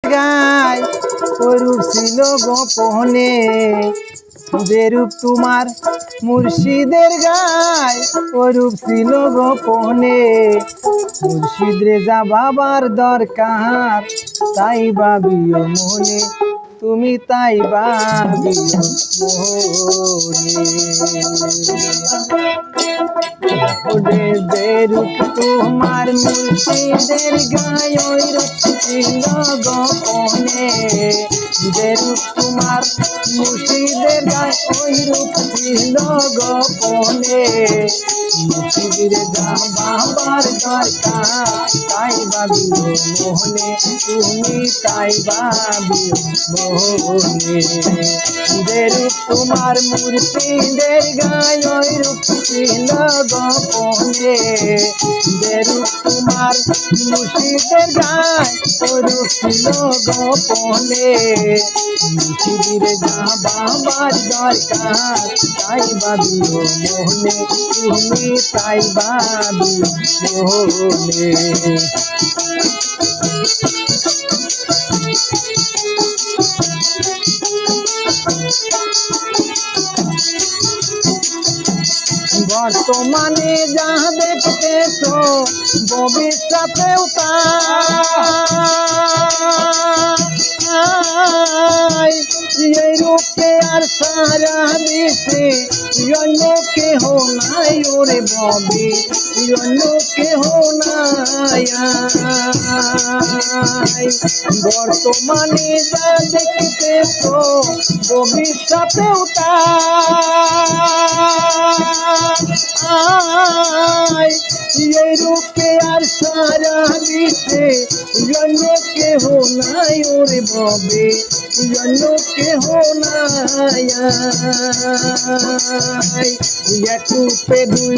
গায় ওই রূপ ছিল গোপনে, যে রূপ তোমার মুর্শিদের গায় ওই রূপ ছিল গোপনে। মুর্শিদ রেজা বাবার দরকার, তাই ভাবিও মনে, তুমি তাই ভাবিও মনে। ওরে যে রূপ তোমার মুর্শিদের গায় ওই রূপ ছিল গোপনে, যে রূপ তোমার মুর্শিদের গায় ওই রূপ ছিল গোপনে। মুর্শিদের বাবার দরকার, তাই ভাবিও মোহনে, তুমি তাই ভাবিও মোহনে। যে রূপ তোমার মুর্শিদের গায় ওই রূপ ছিল গোপনে, যে রূপ তোমার মুর্শিদের গায় ওই রূপ ছিল গোপনে। মুর্শিদের বাবার দরকার, তাই ভাবিও মোহনে, তুমি তাই ভাবিও মোহনে। বর্তমানে যা দেখতেছ ভবিষ্যতেও তাই, এই রূপে আর সারা বিশ্বে অন্য কেহ নাই ওরে ববে, অন্য কেহ নাই। বর্তমানে যা দেখতেছ ভবিষ্যতেও তাই, এই রূপে আর সারা বিশ্বে অন্য কেহ নাই ওরে ববে, অন্য কেহ নাই। এক রূপে দুই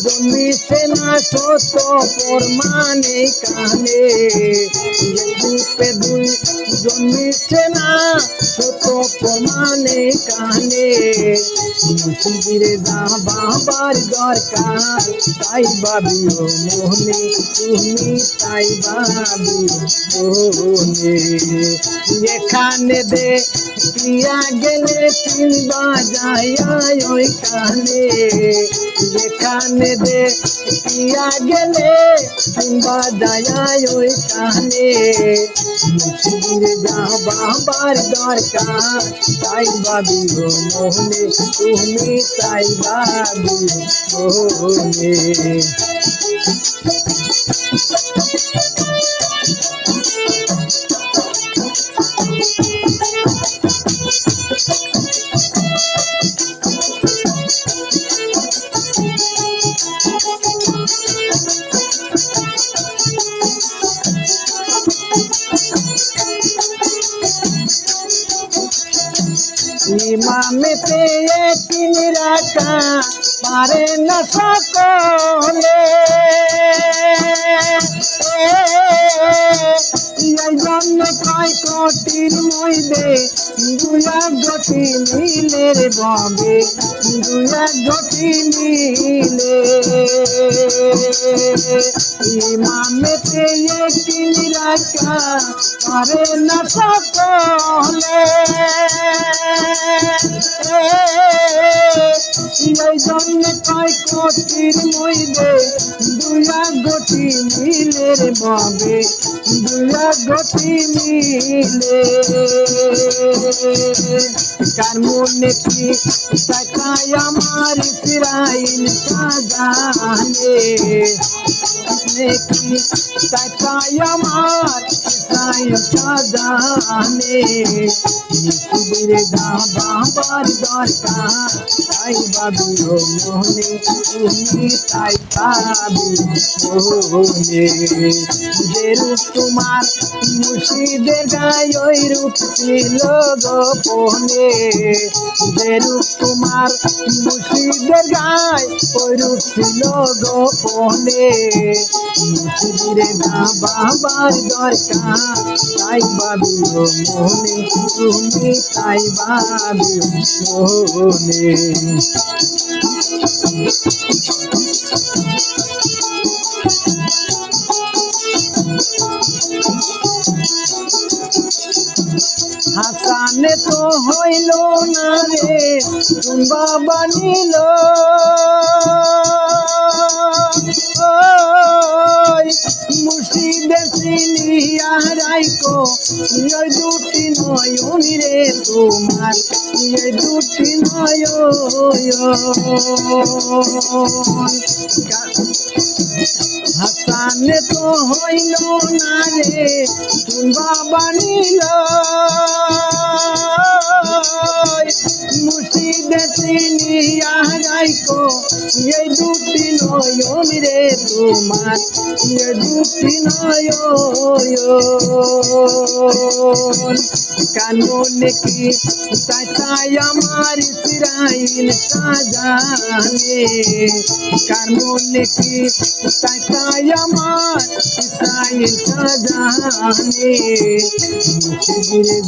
জন্মিছে না সত্য প্রমাণে কানে, এক রূপে দুই জন্মিছে না সত্য প্রমাণে কানে। মুর্শিদের বাবার দরকার, তাই ভাবিও মোহনে, তুমি তাই ভাবিও মোহনে। এখানে দে পিয়া গেলে তিন বাজায়া ওই কানে, যেখানে দে পিয়া গেলে তিন বাজায়া ওই কানে। মুর্শিদের বাবার দরকার, তাই ভাবিও মোহনে, তুমি তাই ভাবিও মোহনে। ইমামেতে কিন রাখা পারে না সকলে, এই জন্য কয় কোটির মধ্যে দুয়া গতি মিলে রে ববে, দুয়া গতি মিলে। ইমামেতে কিন রাখা পারে না সকলে, এই জন্য কয় কোটির মধ্যে দুয়া গতি মিলে রে ববে, দুয়া গতি মিলে। কার মনে কি তাকায় আমার ইসরাইল সাজানে, কি তাকায় আমার ইসরাইল সাজানে। মুর্শিদের বাবার দরকার, তাই ভাবিও মোহনে, তুমি তাই ভাবিও মোহনে। যে রূপ তোমার মুর্শিদের গায় ওই রূপ ছিল গোপনে, যে রূপ তোমার মুর্শিদের গায় ওই রূপ ছিল গোপনে। মুর্শিদের বাবার দরকার, তাই ভাবিও মোহনে, তুমি তাই ভাবিও মোহনে। হাসানে তো হইল না রে শুনবা বানিল মুর্শিদে চিনিয়া রাইকো এই দুটি নয়ন রে তোমার এই দুটি নয়ন হাসানে তো হইল না রে শুনবা বানিল মুর্শিদে চিনিয়া রাইকো এই দুটি নয়ন রে তোমার এই দুটি নয়ন কানুনে কি তাই আমার ইসরাইল সাজানে কানুনে কি তাই আমার ইসরাইল সাজানে মুর্শিদের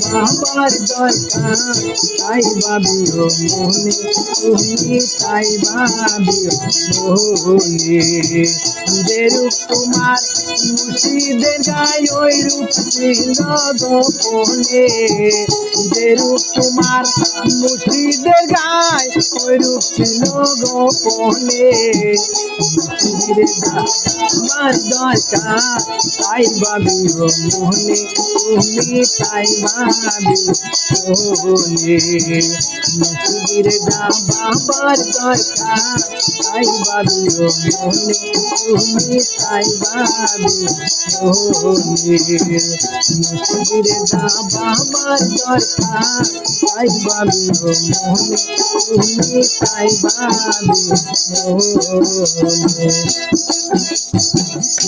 বাবার দরকার তাই ভাবিও মনে তুমি তাই ভাবিও মনে যে রূপ তোমার মুর্শিদের গায়ে ওই রূপ ছিল গোপনে যে রূপ তোমার মুর্শিদের গায়ে ওই রূপ ছিল গোপনে মুর্শিদের আমার দরকার তাই ভাবিও মনে তুমি তাই ভাবিও মনে মুর্শিদের বাবার দরকার তাই ভাবিও মনে তুমি তাই ভাবিও মনে মুর্শিদের বাবার দরকার তাই ভাবিও মনে তুমি তাই ভাবিও মনে